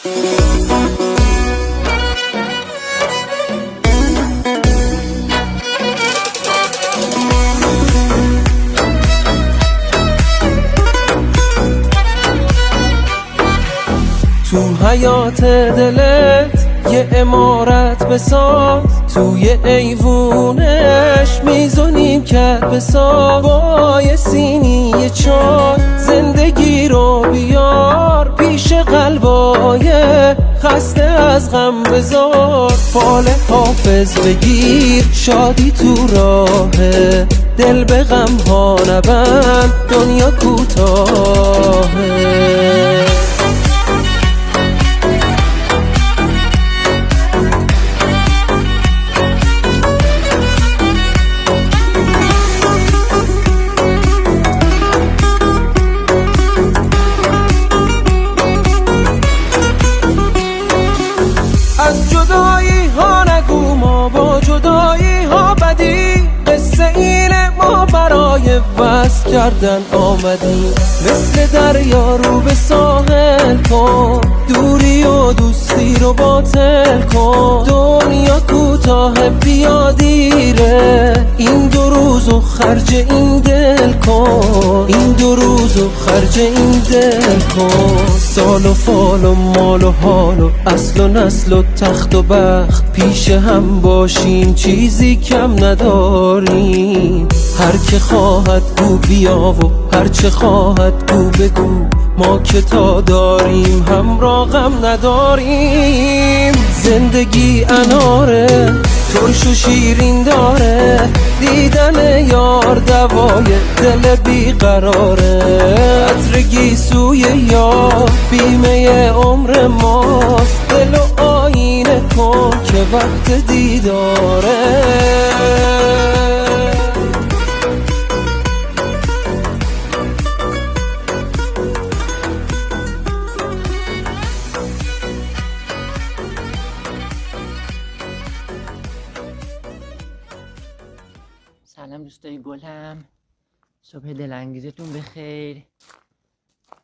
تو حیات دلت یه عمارت بساز، توی ایوونش میزونیم کرد بساز، با یه سینی یه چای زندگی رو بیار پیش قلبای خسته از غم بذار. فال حافظ بگیر شادی تو راهه، دل به غم ها نبند دنیا کوتاهه. از جدایی ها نگو ما با جدایی ها بدی، قصه اینه ما برای وصل کردن آمدیم. مثل دریا رو به ساحل کن، دوری و دوستی رو باطل کن. دنیا کوتاه بیا دیره، این دو روزو خرج این دل کن، این دو روزو خرج این دل کن. سال و فال و مال و حال و اصل و نسل و تخت و بخت، پیش هم باشیم چیزی کم نداریم. هر که خواهد گو بیا و هر چه خواهد گو بگو، ما که تا داریم همراه غم نداریم. زندگی اناره ترش و شیرین داره، دیدن یار دوای دل بیقراره. عطر گیسوی یار بیمه عمر ماست، دل و آینه کن که وقت دیداره. سلام دوستای گلم، صبح دلانگیزتون بخیر.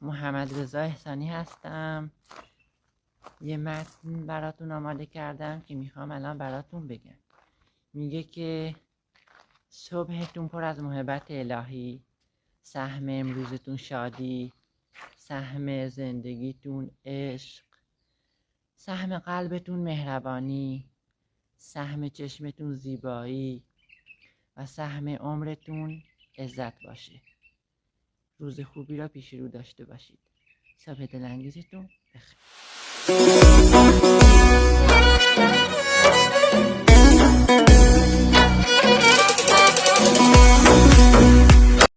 محمد رضا احسانی هستم. یه متن براتون آماده کردم که میخوام الان براتون بگم. میگه که صبحتون پر از محبت الهی، سهم امروزتون شادی، سهم زندگیتون عشق، سهم قلبتون مهربانی، سهم چشمتون زیبایی و سهم عمرتون عزت باشه. روز خوبی را پیش رو داشته باشید. صبح دلانگیزتون بخیر.